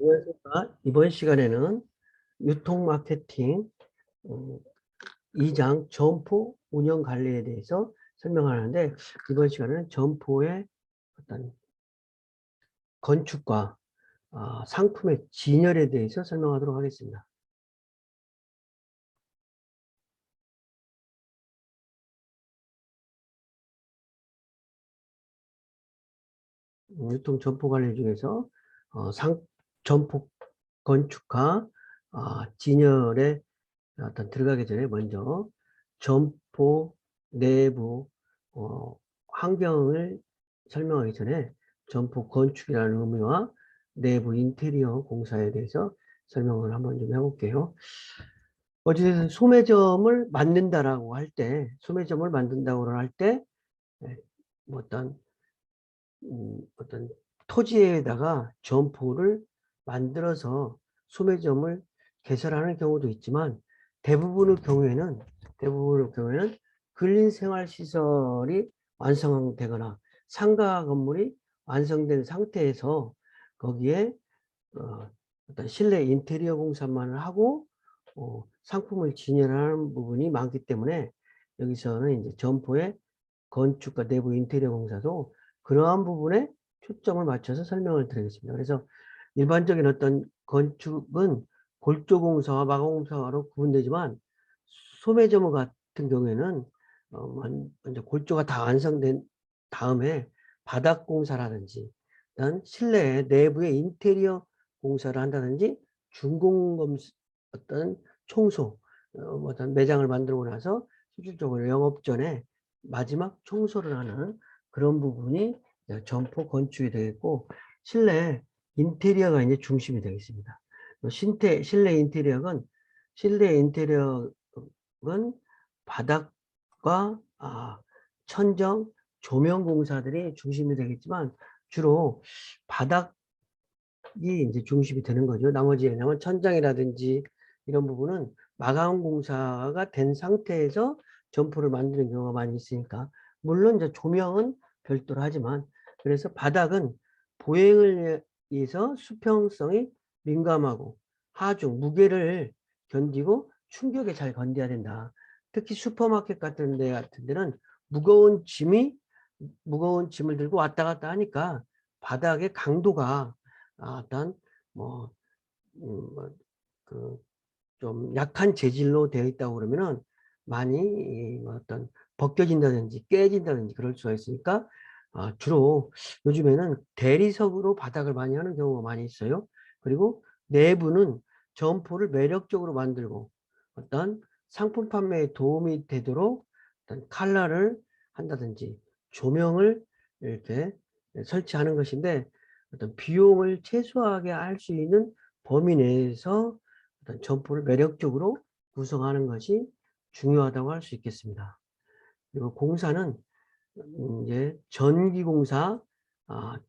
안녕하십니까. 이번 시간에는 유통 마케팅 2장 점포 운영 관리에 대해서 설명하는데, 이번 시간에는 점포의 어떤 건축과 상품의 진열에 대해서 설명하도록 하겠습니다. 유통 점포 관리 중에서 점포 건축과 진열에 들어가기 전에 먼저 점포 내부 환경을 설명하기 전에 점포 건축이라는 의미와 내부 인테리어 공사에 대해서 설명을 한번 좀 해볼게요. 어쨌든 소매점을 만든다라고 할 때, 소매점을 만든다고 할 때, 뭐 어떤 토지에다가 점포를 만들어서 소매점을 개설하는 경우도 있지만, 대부분의 경우에는 근린생활시설이 완성되거나 상가 건물이 완성된 상태에서 거기에 어떤 실내 인테리어 공사만을 하고 상품을 진열하는 부분이 많기 때문에, 여기서는 이제 점포의 건축과 내부 인테리어 공사도 그러한 부분에 초점을 맞춰서 설명을 드리겠습니다. 그래서 일반적인 어떤 건축은 골조공사와 마감공사로 구분되지만, 소매점호 같은 경우에는 먼저 골조가 다 완성된 다음에 바닥 공사라든지 실내 내부의 인테리어 공사를 한다든지 준공검 어떤 청소, 어떤 매장을 만들고 나서 실질적으로 영업 전에 마지막 청소를 하는 그런 부분이 점포 건축이 되겠고, 실내 인테리어가 이제 중심이 되겠습니다. 실내 인테리어는 바닥과 천정, 조명 공사들이 중심이 되겠지만, 주로 바닥이 이제 중심이 되는 거죠. 나머지 왜냐면 천장이라든지 이런 부분은 마감 공사가 된 상태에서 점포를 만드는 경우가 많이 있으니까, 물론 이제 조명은 별도로 하지만, 그래서 바닥은 보행을 위해서 수평성이 민감하고 하중 무게를 견디고 충격에 잘 견뎌야 된다. 특히 슈퍼마켓 같은 데는 무거운 짐을 들고 왔다 갔다 하니까 바닥의 강도가 어떤 뭐, 뭐, 좀 약한 재질로 되어 있다고 그러면은 많이 어떤 벗겨진다든지 깨진다든지 그럴 수가 있으니까, 주로 요즘에는 대리석으로 바닥을 많이 하는 경우가 많이 있어요. 그리고 내부는 점포를 매력적으로 만들고 어떤 상품 판매에 도움이 되도록 어떤 컬러를 한다든지 조명을 이렇게 설치하는 것인데, 어떤 비용을 최소화하게 할 수 있는 범위 내에서 어떤 점포를 매력적으로 구성하는 것이 중요하다고 할 수 있겠습니다. 그리고 공사는 이제 전기공사,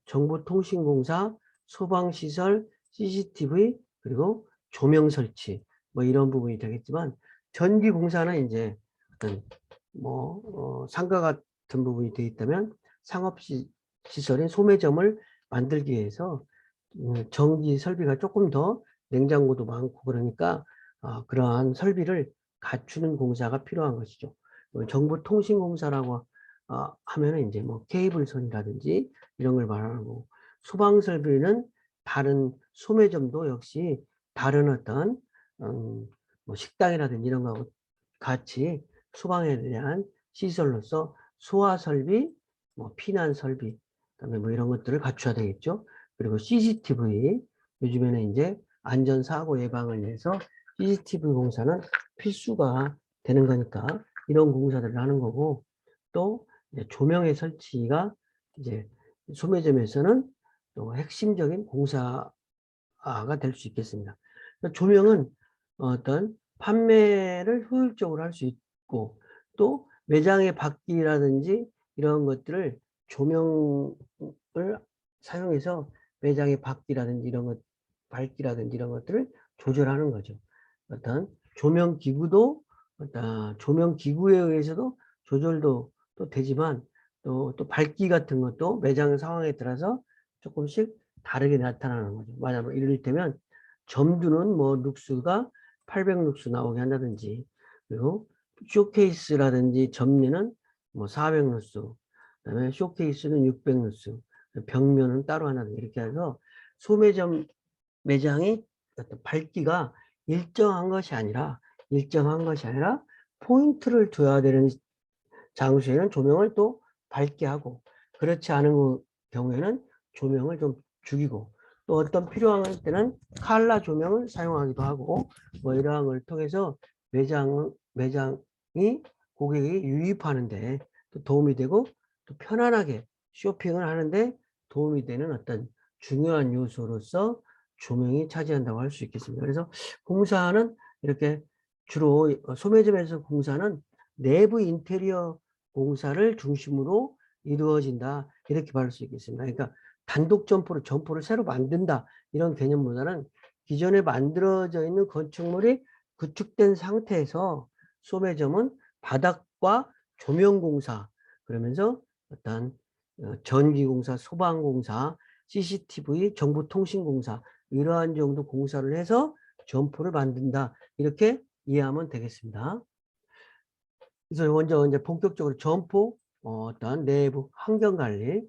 정보통신공사, 소방시설, CCTV, 그리고 조명 설치, 뭐 이런 부분이 되겠지만, 전기공사는 이제 어떤 상가 같은 부분이 되어 있다면 상업시설인 소매점을 만들기 위해서 전기 설비가 조금 더, 냉장고도 많고 그러니까 그러한 설비를 갖추는 공사가 필요한 것이죠. 정보통신공사라고 하면은 이제 뭐 케이블선이라든지 이런 걸 말하고, 소방 설비는 다른 소매점도 역시 다른 어떤 뭐 식당이라든지 이런 거하고 같이 소방에 대한 시설로서 소화 설비, 뭐 피난 설비, 그다음에 뭐 이런 것들을 갖춰야 되겠죠. 그리고 CCTV, 요즘에는 이제 안전사고 예방을 위해서 CCTV 공사는 필수가 되는 거니까 이런 공사들을 하는 거고, 또 이제 조명의 설치가 이제 소매점에서는 또 핵심적인 공사가 될 수 있겠습니다. 조명은 어떤 판매를 효율적으로 할 수 있고, 또 매장의 밖이라든지 이런 것들을 조명을 사용해서 매장의 밖이라든지 이런 것, 밝기라든지 이런 것들을 조절하는 거죠. 어떤 조명 기구도 조명 기구에 의해서도 조절도 또 되지만, 또 밝기 같은 것도 매장 상황에 따라서 조금씩 다르게 나타나는 거죠. 만약 이를테면 점두는 뭐 룩스가 800룩스 나오게 한다든지, 그리고 쇼케이스라든지 점리는 뭐 400룩스, 그다음에 쇼케이스는 600룩스, 벽면은 따로 하나든지 이렇게 해서 소매점 매장이 어떤 밝기가 일정한 것이 아니라 포인트를 줘야 되는 장소에는 조명을 또 밝게 하고, 그렇지 않은 경우에는 조명을 좀 죽이고, 또 어떤 필요한 때는 칼라 조명을 사용하기도 하고, 뭐 이러한 걸 통해서 매장이 고객이 유입하는데 또 도움이 되고, 또 편안하게 쇼핑을 하는데 도움이 되는 어떤 중요한 요소로서 조명이 차지한다고 할 수 있겠습니다. 그래서 공사는 이렇게 주로 소매점에서 공사는 내부 인테리어 공사를 중심으로 이루어진다, 이렇게 말할 수 있겠습니다. 그러니까 단독 점포를 새로 만든다, 이런 개념보다는 기존에 만들어져 있는 건축물이 구축된 상태에서 소매점은 바닥과 조명 공사, 그러면서 어떤 전기공사, 소방공사, CCTV, 정보통신공사, 이러한 정도 공사를 해서 점포를 만든다, 이렇게 이해하면 되겠습니다. 그래서 먼저 이제 본격적으로 점포 어떤 내부 환경관리,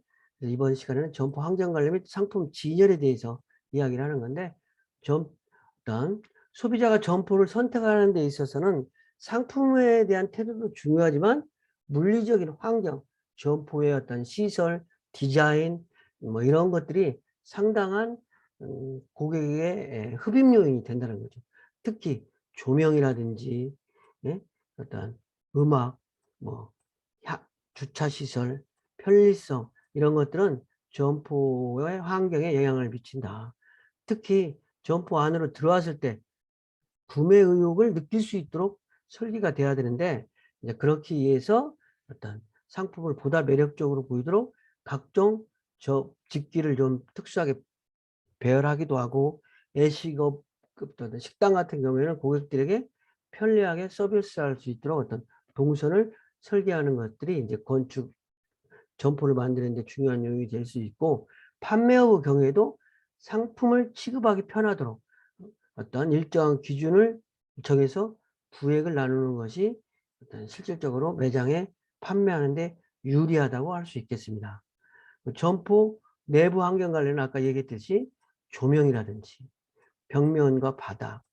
이번 시간에는 점포 환경관리 및 상품 진열에 대해서 이야기를 하는 건데, 일단 소비자가 점포를 선택하는 데 있어서는 상품에 대한 태도도 중요하지만 물리적인 환경, 점포의 어떤 시설, 디자인, 뭐 이런 것들이 상당한 고객의 흡입 요인이 된다는 거죠. 특히 조명이라든지, 예? 어떤 음악, 뭐 주차시설, 편리성, 이런 것들은 점포의 환경에 영향을 미친다. 특히 점포 안으로 들어왔을 때 구매 의욕을 느낄 수 있도록 설계가 돼야 되는데, 이제 그렇기 위해서 어떤 상품을 보다 매력적으로 보이도록 각종 집기를 좀 특수하게 배열하기도 하고, 예식업 식당 같은 경우에는 고객들에게 편리하게 서비스할 수 있도록 어떤 동선을 설계하는 것들이 이제 건축 점포를 만드는 데 중요한 요인이 될 수 있고, 판매업의 경우에도 상품을 취급하기 편하도록 어떤 일정한 기준을 정해서 부액을 나누는 것이 어떤 실질적으로 매장에 판매하는 데 유리하다고 할 수 있겠습니다. 점포 내부 환경 관리는 아까 얘기했듯이 조명이라든지 벽면과 바닥,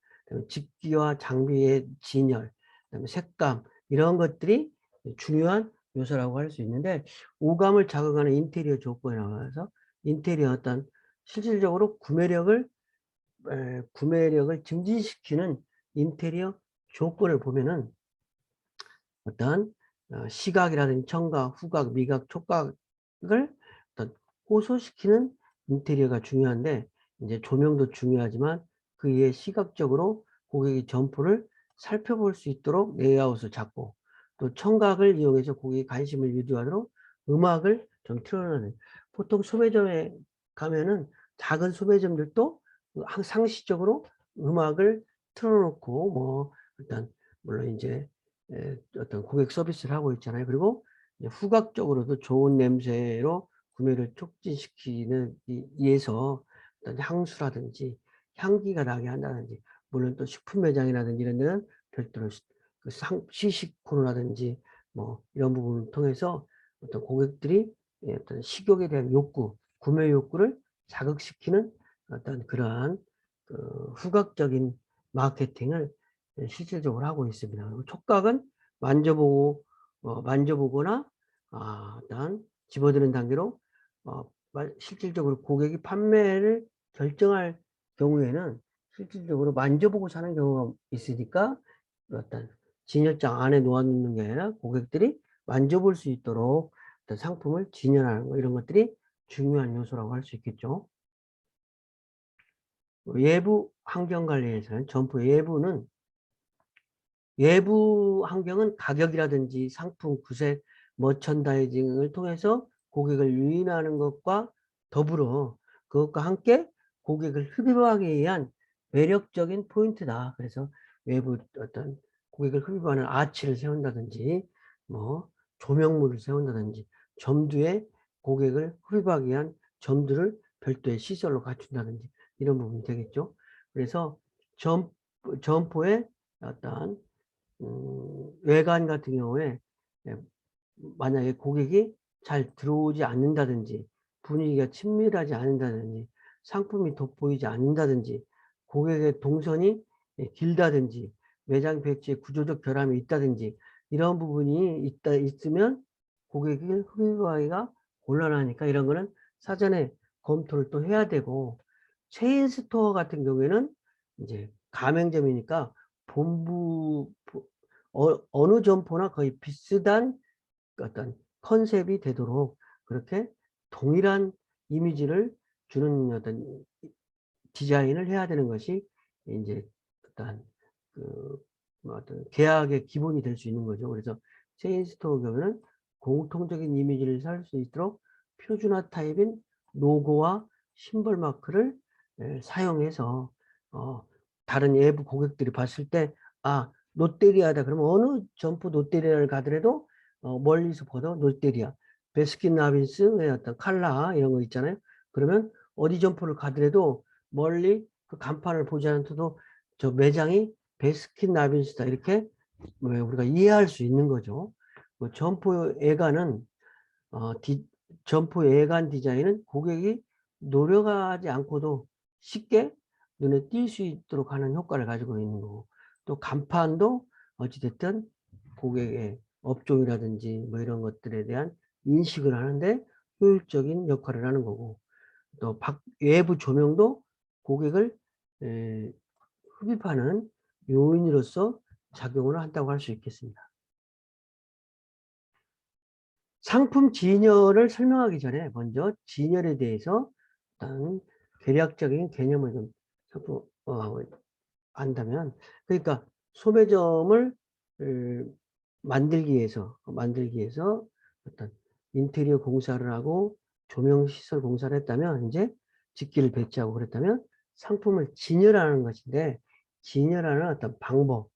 집기와 장비의 진열, 그다음에 색감, 이런 것들이 중요한 요소라고 할 수 있는데, 오감을 자극하는 인테리어 조건에 나와서 인테리어 어떤 실질적으로 구매력을 증진시키는 인테리어 조건을 보면은 어떤 시각이라든지 청각, 후각, 미각, 촉각을 어떤 호소시키는 인테리어가 중요한데, 이제 조명도 중요하지만 그 이에 시각적으로 고객이 점포를 살펴볼 수 있도록 레이아웃을 잡고, 또 청각을 이용해서 고객의 관심을 유도하도록 음악을 좀 틀어놓는, 보통 소매점에 가면은 작은 소매점들도 상시적으로 음악을 틀어놓고 뭐 일단 물론 이제 어떤 고객 서비스를 하고 있잖아요. 그리고 후각적으로도 좋은 냄새로 구매를 촉진시키는 위해서 어떤 향수라든지 향기가 나게 한다든지, 물론 또 식품 매장이라든지 이런 데는 별도로 그 시식 코너라든지 뭐 이런 부분을 통해서 어떤 고객들이 어떤 식욕에 대한 욕구, 구매 욕구를 자극시키는 어떤 그러한 그 후각적인 마케팅을 실질적으로 하고 있습니다. 그리고 촉각은 만져보거나 일단 집어드는 단계로 실질적으로 고객이 판매를 결정할 경우에는 실질적으로 만져보고 사는 경우가 있으니까, 어떤 진열장 안에 놓아놓는 게 아니라 고객들이 만져볼 수 있도록 어떤 상품을 진열하는 거, 이런 것들이 중요한 요소라고 할 수 있겠죠. 외부 환경 관리에서는 점포 외부 환경은 가격이라든지 상품 구색, 머천다이징을 통해서 고객을 유인하는 것과 더불어 그것과 함께 고객을 흡입하기 위한 매력적인 포인트다. 그래서 외부 어떤 고객을 흡입하는 아치를 세운다든지, 뭐 조명물을 세운다든지, 점두에 고객을 흡입하기 위한 점들을 별도의 시설로 갖춘다든지 이런 부분이 되겠죠. 그래서 점포의 어떤 외관 같은 경우에 만약에 고객이 잘 들어오지 않는다든지 분위기가 친밀하지 않는다든지 상품이 돋보이지 않는다든지 고객의 동선이 길다든지 매장 배치에 구조적 결함이 있다든지 이런 부분이 있으면 고객이 흡입하기가 곤란하니까 이런 거는 사전에 검토를 또 해야 되고, 체인 스토어 같은 경우에는 이제 가맹점이니까 본부 어느 점포나 거의 비슷한 어떤 컨셉이 되도록 그렇게 동일한 이미지를 주는 어떤 디자인을 해야 되는 것이 이제 어떤 어떤 계약의 기본이 될 수 있는 거죠. 그래서 체인 스토어 경우는 공통적인 이미지를 살 수 있도록 표준화 타입인 로고와 심벌 마크를 사용해서 다른 외부 고객들이 봤을 때 롯데리아다 그러면 어느 점포 롯데리아를 가더라도 멀리서 보도 롯데리아, 베스킨라빈스의 어떤 칼라 이런 거 있잖아요. 그러면 어디 점포를 가더라도 멀리 그 간판을 보지 않더라도 저 매장이 베스킨라빈스다 이렇게 우리가 이해할 수 있는 거죠. 점포 외관은 점포 외관 디자인은 고객이 노력하지 않고도 쉽게 눈에 띌 수 있도록 하는 효과를 가지고 있는 거고, 또 간판도 어찌됐든 고객의 업종이라든지 뭐 이런 것들에 대한 인식을 하는데 효율적인 역할을 하는 거고, 또 외부 조명도 고객을 흡입하는 요인으로서 작용을 한다고 할 수 있겠습니다. 상품 진열을 설명하기 전에 먼저 진열에 대해서 일단 개략적인 개념을 좀 안다면, 그러니까 소매점을 만들기 위해서 어떤 인테리어 공사를 하고 조명시설 공사를 했다면, 이제 직기를 배치하고 그랬다면 상품을 진열하는 것인데, 진열하는 어떤 방법,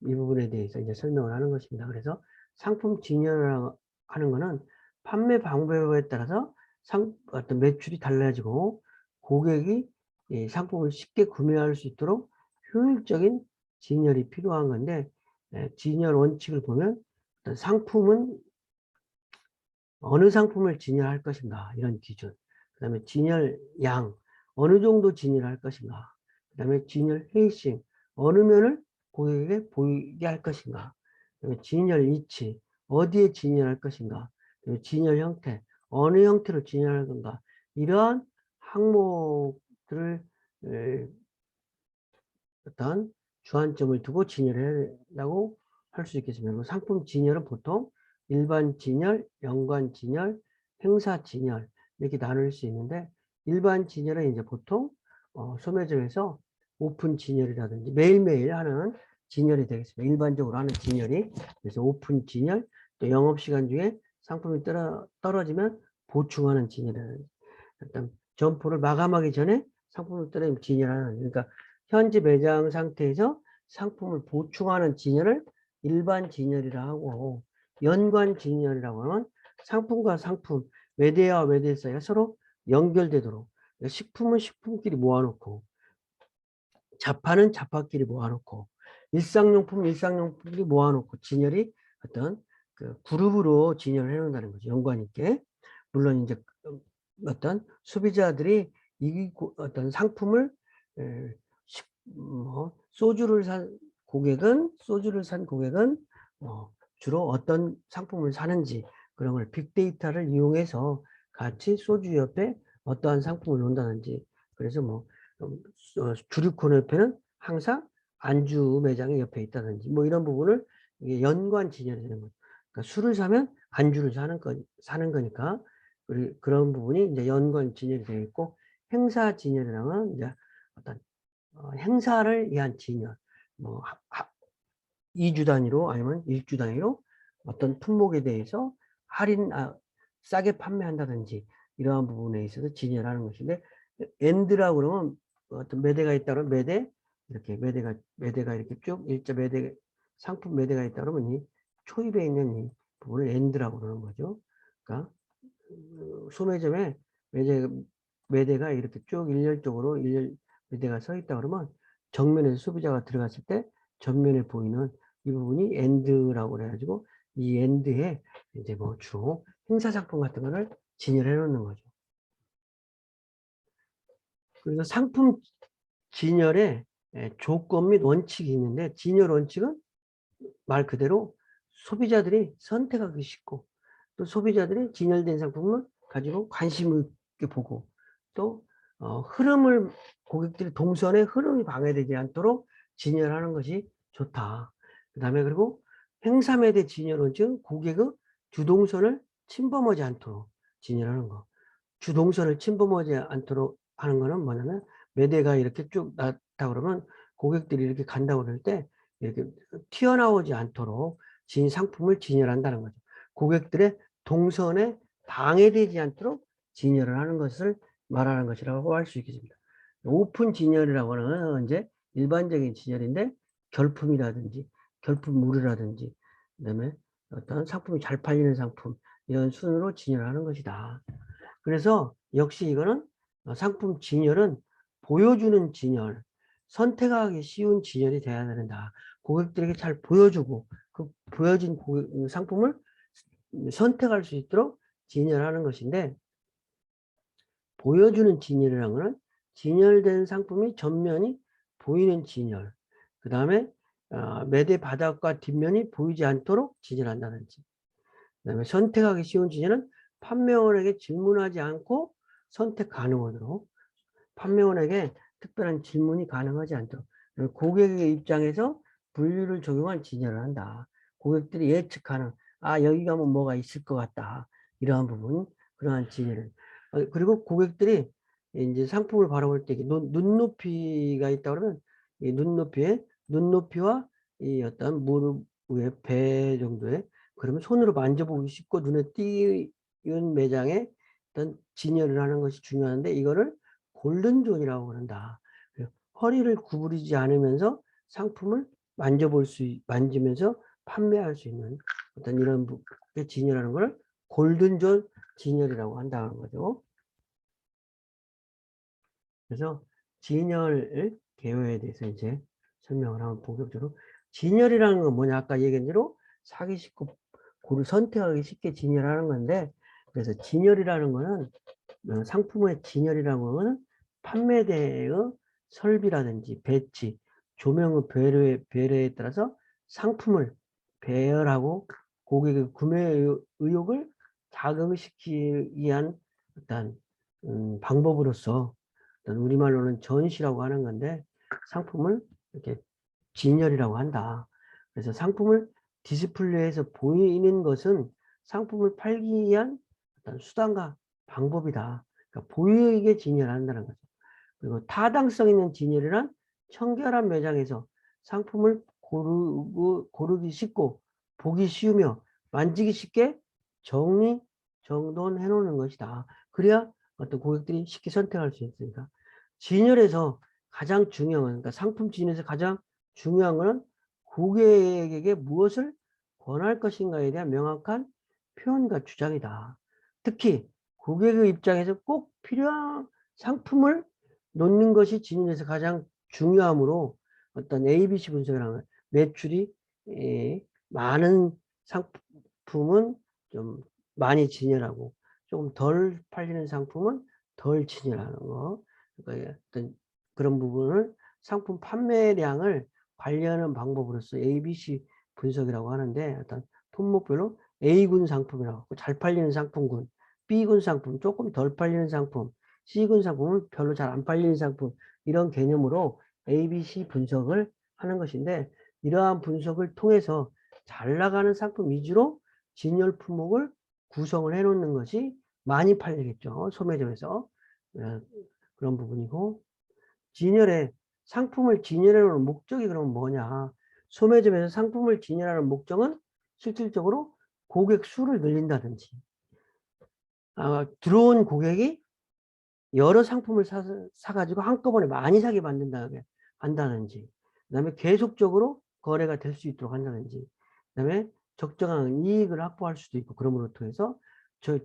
이 부분에 대해서 이제 설명을 하는 것입니다. 그래서 상품 진열하는 거는 판매 방법에 따라서 어떤 매출이 달라지고 고객이 상품을 쉽게 구매할 수 있도록 효율적인 진열이 필요한 건데, 진열 원칙을 보면 어떤 상품은 어느 상품을 진열할 것인가 이런 기준, 그 다음에 진열 양 어느 정도 진열할 것인가, 그 다음에 진열 페이싱 어느 면을 고객에게 보이게 할 것인가, 그다음에 진열 위치 어디에 진열할 것인가, 그다음에 진열 형태 어느 형태로 진열할 건가, 이러한 항목들을 어떤 주안점을 두고 진열을 한다고 할 수 있겠습니다. 상품 진열은 보통 일반 진열, 연관 진열, 행사 진열 이렇게 나눌 수 있는데, 일반 진열은 이제 보통 소매점에서 오픈 진열이라든지 매일매일 하는 진열이 되겠습니다. 일반적으로 하는 진열이. 그래서 오픈 진열, 또 영업시간 중에 상품이 떨어지면 보충하는 진열이라든지, 일단 점포를 마감하기 전에 상품을 떨어지면 진열하는, 그러니까 현재 매장 상태에서 상품을 보충하는 진열을 일반 진열이라 하고, 연관 진열이라고 하면 상품과 상품, 매대와 매대 사이가 서로 연결되도록, 식품은 식품끼리 모아놓고 자파는 자파끼리 모아놓고 일상용품끼리 모아놓고 진열이 어떤 그 그룹으로 진열을 해놓는다는 거죠. 연관 있게. 물론 이제 어떤 소비자들이 어떤 상품을 소주를 산 고객은 주로 어떤 상품을 사는지 그런 걸 빅데이터를 이용해서 같이 소주 옆에 어떠한 상품을 놓는다든지, 그래서 주류 코너 옆에는 항상 안주 매장이 옆에 있다든지 이런 부분을 이게 연관 진열이 되는 거죠. 그러니까 술을 사면 안주를 사는 거니까 그런 부분이 이제 연관 진열이 되어 있고, 행사 진열이랑은 이제 어떤 행사를 위한 진열, 2주 단위로 아니면 1주 단위로 어떤 품목에 대해서 싸게 판매한다든지 이러한 부분에 있어서 진열하는 것인데, 엔드라고 그러면 어떤 매대가 있다 그러면 이렇게 매대가 이렇게 쭉 일자 상품 매대가 있다 그러면 이 초입에 있는 이 부분을 엔드라고 그러는 거죠. 그러니까 소매점에 매대가 이렇게 쭉 일렬적으로 매대가 서 있다 그러면 정면에서 소비자가 들어갔을 때 전면에 보이는 이 부분이 엔드라고 그래가지고 이 엔드에 이제 뭐 주로 행사 상품 같은 거를 진열해 놓는 거죠. 그래서 상품 진열에 조건 및 원칙이 있는데, 진열 원칙은 말 그대로 소비자들이 선택하기 쉽고, 또 소비자들이 진열된 상품을 가지고 관심 있게 보고, 또 흐름을, 고객들이 동선의 흐름이 방해되지 않도록 진열하는 것이 좋다. 그 다음에 그리고 행사매대 진열 원칙은 고객의 주동선을 침범하지 않도록 진열하는 거. 주동선을 침범하지 않도록 하는 거는 뭐냐면, 매대가 이렇게 쭉 났다 그러면 고객들이 이렇게 간다고 그럴 때 이렇게 튀어나오지 않도록 상품을 진열한다는 거죠. 고객들의 동선에 방해되지 않도록 진열을 하는 것을 말하는 것이라고 할 수 있겠습니다. 오픈 진열이라고 하는 이제 일반적인 진열인데, 결품이라든지 결품물이라든지 그다음에 어떤 상품이 잘 팔리는 상품, 이런 순으로 진열하는 것이다. 그래서 역시 이거는 상품 진열은 보여주는 진열, 선택하기 쉬운 진열이 돼야 된다. 고객들에게 잘 보여주고 그 보여진 상품을 선택할 수 있도록 진열하는 것인데, 보여주는 진열이라는 것은 진열된 상품이 전면이 보이는 진열, 그 다음에 매대 바닥과 뒷면이 보이지 않도록 진열한다든지, 그 다음에 선택하기 쉬운 진열은 판매원에게 질문하지 않고 선택 가능하도록, 판매원에게 특별한 질문이 가능하지 않도록 고객의 입장에서 분류를 적용한 진열을 한다. 고객들이 예측하는, 여기 가면 뭐가 있을 것 같다, 이러한 부분, 그러한 진열을. 그리고 고객들이 이제 상품을 바라볼 때 눈높이가 있다 그러면 이 눈높이와 이 어떤 무릎 위에 배 정도의, 그러면 손으로 만져보기 쉽고 눈에 띄는 매장에 어떤 진열을 하는 것이 중요한데, 이거를 골든존이라고 그런다. 허리를 구부리지 않으면서 상품을 만지면서 판매할 수 있는 어떤 이런 진열하는 걸 골든존 진열이라고 한다는 거죠. 그래서 진열 개요에 대해서 이제 설명을 하면, 본격적으로 진열이라는 건 뭐냐, 아까 얘기한 대로 사기 쉽고 선택하기 쉽게 진열하는 건데, 그래서 진열이라는 거는 상품의 진열이라는 거는 판매대의 설비라든지 배치, 조명의 배려에 따라서 상품을 배열하고 고객의 구매 의욕을 자극시키기 위한 어떤 방법으로서, 우리말로는 전시라고 하는 건데, 상품을 이렇게 진열이라고 한다. 그래서 상품을 디스플레이에서 보이는 것은 상품을 팔기 위한 어떤 수단과 방법이다. 그러니까 보이게 진열한다는 거죠. 그리고 타당성 있는 진열이란 청결한 매장에서 상품을 고르기 쉽고 보기 쉬우며 만지기 쉽게 정돈해 놓는 것이다. 그래야 어떤 고객들이 쉽게 선택할 수 있으니까. 진열에서 가장 중요한, 그러니까 상품 진열에서 가장 중요한 것은 고객에게 무엇을 권할 것인가에 대한 명확한 표현과 주장이다. 특히 고객의 입장에서 꼭 필요한 상품을 놓는 것이 진열에서 가장 중요하므로, 어떤 ABC 분석이라는 매출이 많은 상품은 좀 많이 진열하고 조금 덜 팔리는 상품은 덜 진열하는 거, 그러니까 어떤 그런 부분을 상품 판매량을 관리하는 방법으로서 ABC 분석이라고 하는데, 어떤 품목별로 A군 상품이라고 잘 팔리는 상품군, B군 상품 조금 덜 팔리는 상품, C군 상품은 별로 잘 안 팔리는 상품, 이런 개념으로 ABC 분석을 하는 것인데, 이러한 분석을 통해서 잘 나가는 상품 위주로 진열 품목을 구성을 해 놓는 것이 많이 팔리겠죠, 소매점에서. 그런 부분이고, 상품을 진열해 놓는 목적이 그럼 뭐냐? 소매점에서 상품을 진열하는 목적은 실질적으로 고객 수를 늘린다든지, 들어온 고객이 여러 상품을 사가지고 한꺼번에 많이 사게 한다든지, 그 다음에 계속적으로 거래가 될 수 있도록 한다든지, 그 다음에 적정한 이익을 확보할 수도 있고, 그러므로 통해서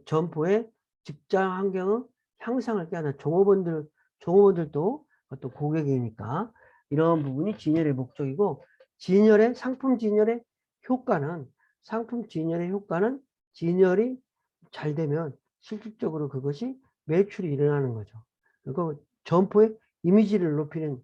점포의 직장 환경의 향상을 깨하는 종업원들도 어떤 고객이니까 이런 부분이 진열의 목적이고, 상품 진열의 효과는, 진열이 잘 되면 실질적으로 그것이 매출이 일어나는 거죠. 그리고 점포의 이미지를 높이는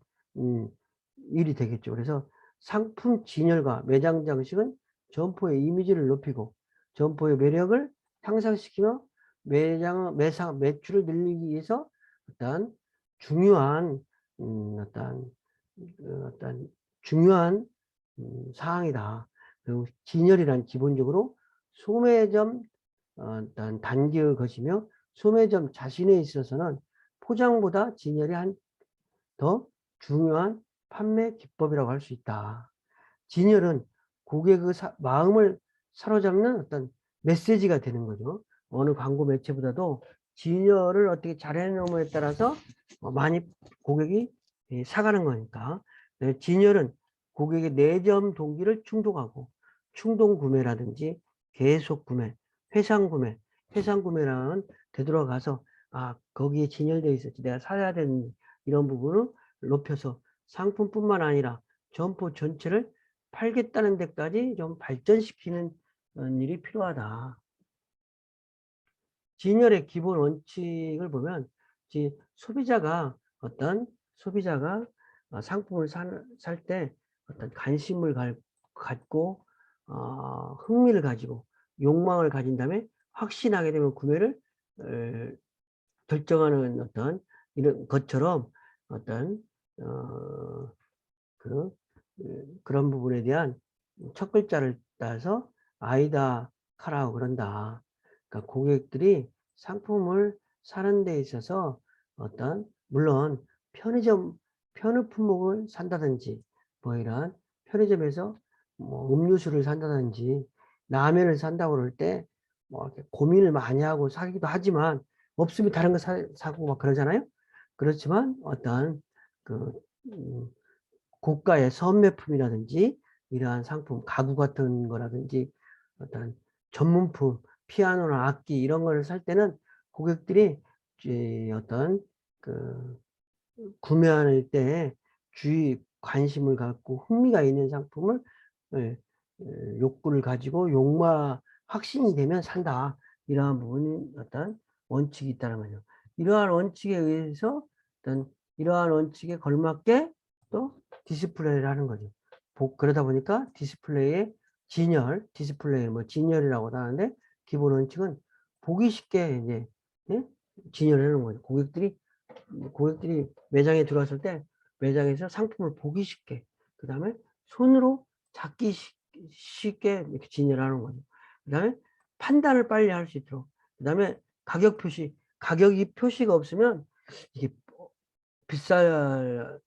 일이 되겠죠. 그래서 상품 진열과 매장 장식은 점포의 이미지를 높이고 점포의 매력을 향상시키며 매출을 늘리기 위해서 어떤 중요한 어떤 중요한 사항이다. 그리고 진열이란 기본적으로 소매점 어떤 단계의 것이며, 소매점 자신에 있어서는 포장보다 진열이 더 중요한 판매 기법이라고 할 수 있다. 진열은 고객의 마음을 사로잡는 어떤 메시지가 되는 거죠. 어느 광고 매체보다도 진열을 어떻게 잘 해놓음에 따라서 많이 고객이 사가는 거니까. 진열은 고객의 내점 동기를 충족하고, 충동 구매라든지 계속 구매, 회상 구매라는 되돌아가서 거기에 진열되어 있었지, 내가 사야 되는 이런 부분을 높여서 상품뿐만 아니라 점포 전체를 팔겠다는 데까지 좀 발전시키는 일이 필요하다. 진열의 기본 원칙을 보면, 소비자가 상품을 살 때 어떤 관심을 갖고 흥미를 가지고 욕망을 가진 다음에 확신하게 되면 구매를 결정하는 어떤 이런 것처럼, 어떤 그런 부분에 대한 첫 글자를 따서 아이다 카라고 그런다. 그러니까 고객들이 상품을 사는 데 있어서 물론 편의 품목을 산다든지, 뭐 이런 편의점에서 뭐 음료수를 산다든지 라면을 산다고 그럴 때 뭐 이렇게 고민을 많이 하고 사기도 하지만, 없으면 다른 거 사고 막 그러잖아요. 그렇지만 그 음, 고가의 선매품이라든지 이러한 상품, 가구 같은 거라든지 어떤 전문품, 피아노나 악기 이런 거를 살 때는 고객들이 그 구매할 때 관심을 갖고 흥미가 있는 상품을 예, 욕구를 가지고 확신이 되면 산다. 이러한 부분이 원칙이 있다는 거죠. 이러한 원칙에 의해서 이러한 원칙에 걸맞게 또 디스플레이를 하는 거죠. 그러다 보니까 진열이라고도 하는데, 기본 원칙은 보기 쉽게 이제 진열을 하는 거죠. 고객들이 매장에 들어왔을 때 매장에서 상품을 보기 쉽게, 그 다음에 손으로 잡기 쉽게 이렇게 진열하는 거죠. 그 다음에 판단을 빨리 할 수 있도록, 그 다음에 가격이 표시가 없으면 이게 비싸면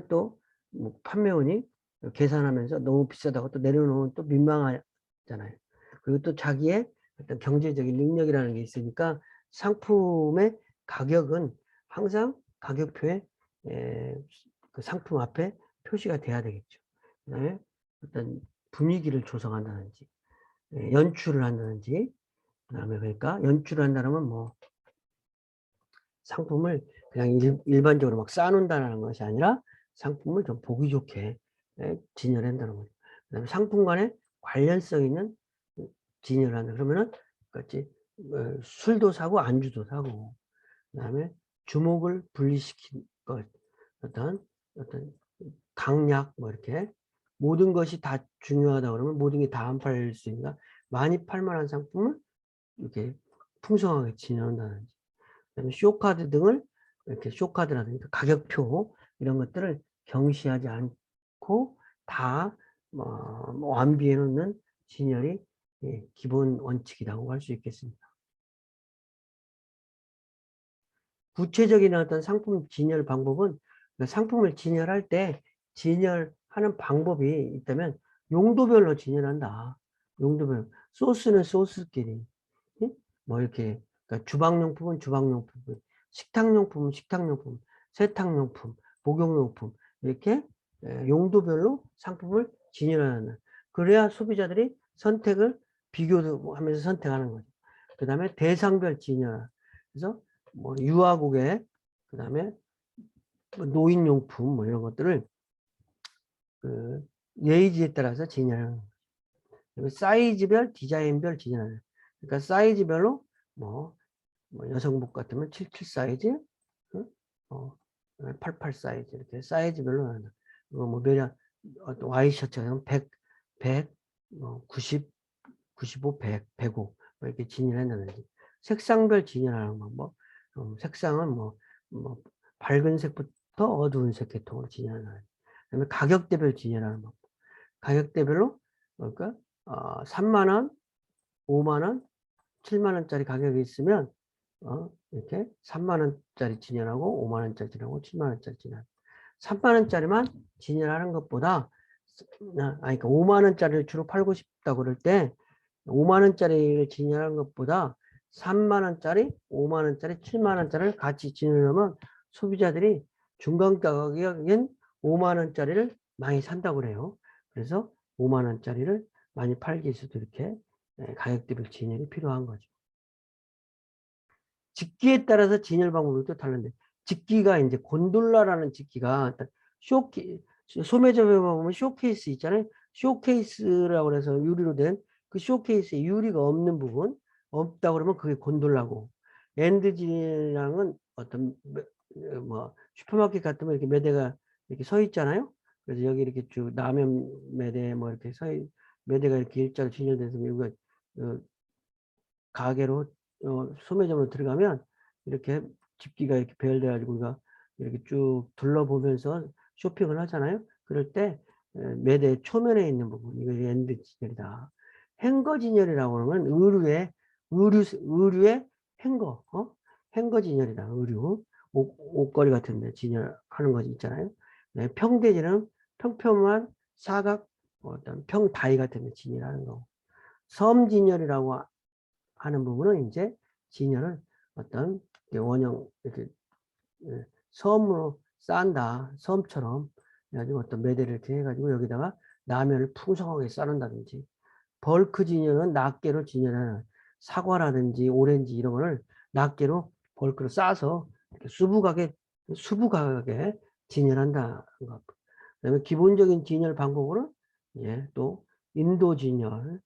또 뭐 판매원이 계산하면서 너무 비싸다고 또 내려놓으면 또 민망하잖아요. 그리고 또 자기의 어떤 경제적인 능력이라는 게 있으니까 상품의 가격은 항상 가격표에 그 상품 앞에 표시가 돼야 되겠죠. 그다음에 어떤 분위기를 조성한다든지 연출을 한다든지, 그다음에 그러니까 연출을 한다면 뭐 상품을 그냥 일반적으로 막 쌓아놓는다는 것이 아니라 상품을 좀 보기 좋게 진열한다는 거죠. 그다음에 상품 간에 관련성 있는 진열을 한다. 그러면은 같이 술도 사고 안주도 사고, 그다음에 주목을 분리시킨 것, 어떤 강약 뭐 이렇게 모든 것이 다 중요하다 그러면 모든 게 다 안 팔릴 수 있으니까 많이 팔만한 상품을 이렇게 풍성하게 진열한다든지, 그다음에 쇼카드 등을 이렇게 쇼카드라든지 가격표 이런 것들을 경시하지 않고 다 완비해 놓는 진열이 기본 원칙이라고 할 수 있겠습니다. 구체적인 어떤 상품 진열 방법은, 상품을 진열할 때 진열하는 방법이 있다면 용도별로 진열한다. 용도별. 소스는 소스끼리. 뭐 이렇게, 그러니까 주방용품은 주방용품, 식탁용품은 식탁용품, 세탁용품, 목욕용품, 이렇게 용도별로 상품을 진열하는. 그래야 소비자들이 비교하면서 선택하는 거죠. 그 다음에 대상별 진열. 그래서 뭐 유아고개, 그다음에 뭐 노인용품 뭐 이런 것들을 그 예의지에 따라서 진열하는 거예요. 사이즈별, 디자인별 진열하는. 그러니까 사이즈별로 뭐 여성복 같으면 77 사이즈, 어, 88 사이즈 이렇게 사이즈별로 하는. 뭐 매년 와이셔츠는 100, 100, 90, 95, 100, 105 뭐 이렇게 진열한다든지. 색상별 진열하는 방법. 색상은 뭐 밝은 색부터 어두운 색 계통으로 진열하는. 그다음에 가격대별 진열하는 방법. 가격대별로 그러니까 3만 원, 5만 원, 7만 원짜리 가격이 있으면 이렇게 3만 원짜리 진열하고 5만 원짜리 진열하고 7만 원짜리 진열. 3만 원짜리만 진열하는 것보다 그러니까 5만 원짜리를 주로 팔고 싶다고 그럴 때 5만 원짜리를 진열하는 것보다 3만 원짜리, 5만 원짜리, 7만 원짜리를 같이 진열하면 소비자들이 중간 가격인 5만 원짜리를 많이 산다고 그래요. 그래서 5만 원짜리를 많이 팔기 위해서도 이렇게 가격대별 진열이 필요한 거죠. 집기에 따라서 진열 방법이 또 다른데, 집기가 이제 곤돌라라는 집기가 소매점에 보면 쇼케이스 있잖아요. 쇼케이스라고 해서 유리로 된 그 쇼케이스에 유리가 없는 부분 없다 그러면 그게 곤돌라고, 엔드진이랑은 어떤 뭐 슈퍼마켓 같으면 이렇게 매대가 이렇게 서 있잖아요. 그래서 여기 이렇게 쭉 라면 매대 뭐 이렇게 매대가 이렇게 일자로 진열돼서 이거 가게로 소매점으로 들어가면 이렇게 집기가 이렇게 배열돼 가지고 우리가 이렇게 쭉 둘러보면서 쇼핑을 하잖아요. 그럴 때 매대 초면에 있는 부분, 이거 엔드 진열이다. 행거 진열이라고 하면 의류의 행거, 행거 진열이다. 의류 옷걸이 같은 데 진열하는 거 있잖아요. 네, 평대진은 평평한 사각 어떤 평다이 같은 데 진열하는 거. 섬 진열이라고 하는 부분은 이제 진열을 어떤 원형 이렇게 섬으로 쌓는다. 섬처럼 해가지고 어떤 매대를 이렇게 해가지고 여기다가 라면을 풍성하게 쌓는다든지. 벌크 진열은 낱개로 진열하는, 사과라든지 오렌지 이런 거를 낱개로 벌크로 싸서 이렇게 수북하게 진열한다는 것. 그다음에 기본적인 진열 방법으로는 이제 또 인도 진열,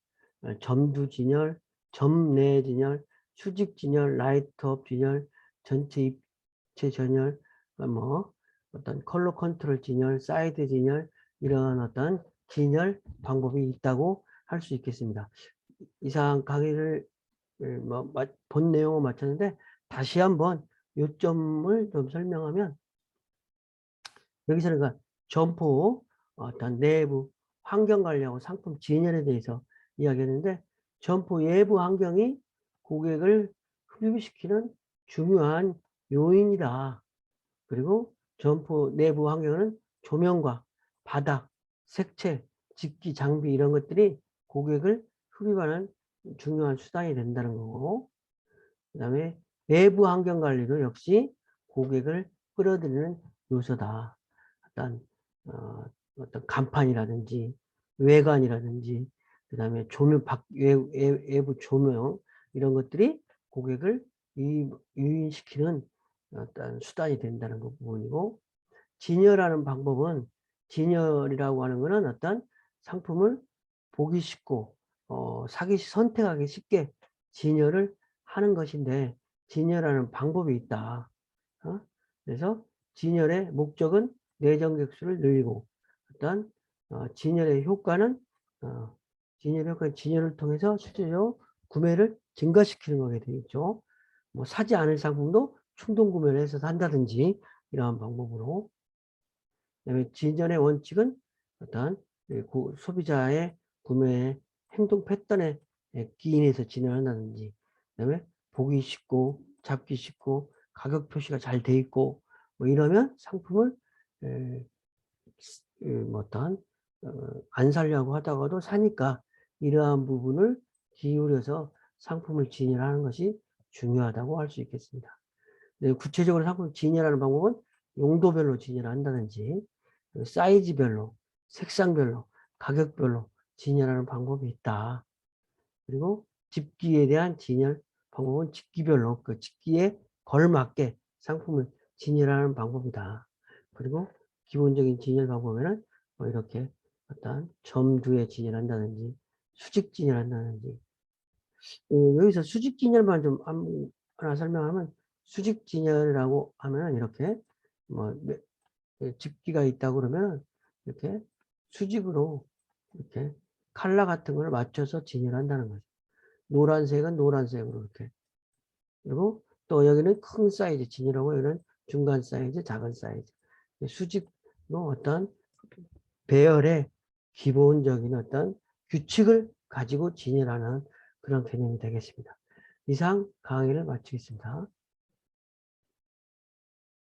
점두 진열, 점내 진열, 수직 진열, 라이트업 진열, 전체 입체 진열, 뭐 어떤 컬러 컨트롤 진열, 사이드 진열, 이런 어떤 진열 방법이 있다고 할 수 있겠습니다. 이상 강의를 본 내용을 마쳤는데 다시 한번 요점을 좀 설명하면, 여기서는 그 점포 어떤 내부 환경 관리하고 상품 진열에 대해서 이야기했는데, 점포 외부 환경이 고객을 흡입시키는 중요한 요인이다. 그리고 점포 내부 환경은 조명과 바닥, 색채, 집기, 장비 이런 것들이 고객을 흡입하는 중요한 수단이 된다는 거고, 그 다음에 내부 환경 관리도 역시 고객을 끌어들이는 요소다. 어떤 간판이라든지 외관이라든지 그 다음에 조명 외부 조명 이런 것들이 고객을 유인시키는 어떤 수단이 된다는 그 부분이고, 진열하는 방법은, 진열이라고 하는 것은 어떤 상품을 보기 쉽고 선택하기 쉽게 진열을 하는 것인데, 진열하는 방법이 있다. 그래서 진열의 목적은 내정객 수를 늘리고, 어떤 진열의 효과는 진열을 통해서 실제로 구매를 증가시키는 거게 되겠죠. 뭐 사지 않을 상품도 충동 구매를 해서 산다든지 이러한 방법으로. 그다음에 진열의 원칙은 어떤 소비자의 구매 행동 패턴에 기인해서 진열한다든지, 그다음에 보기 쉽고 잡기 쉽고 가격 표시가 잘 돼 있고 뭐 이러면 상품을 어떤 안 사려고 하다가도 사니까, 이러한 부분을 기울여서 상품을 진열하는 것이 중요하다고 할 수 있겠습니다. 구체적으로 상품 진열하는 방법은 용도별로 진열한다든지 사이즈별로, 색상별로, 가격별로 진열하는 방법이 있다. 그리고 집기에 대한 진열 방법은 집기별로 그 집기의 걸맞게 상품을 진열하는 방법이다. 그리고 기본적인 진열 방법에는 뭐 이렇게 어떤 점두에 진열한다든지 수직 진열한다든지 여기서 수직 진열만 좀 하나 설명하면 수직 진열이라고 하면 이렇게 뭐 집기가 있다고 그러면 이렇게 수직으로 이렇게 칼라 같은 걸 맞춰서 진열한다는 거죠. 노란색은 노란색으로 이렇게. 그리고 또 여기는 큰 사이즈 진열하고 여기는 중간 사이즈, 작은 사이즈. 수직로 어떤 배열의 기본적인 어떤 규칙을 가지고 진열하는 그런 개념이 되겠습니다. 이상 강의를 마치겠습니다.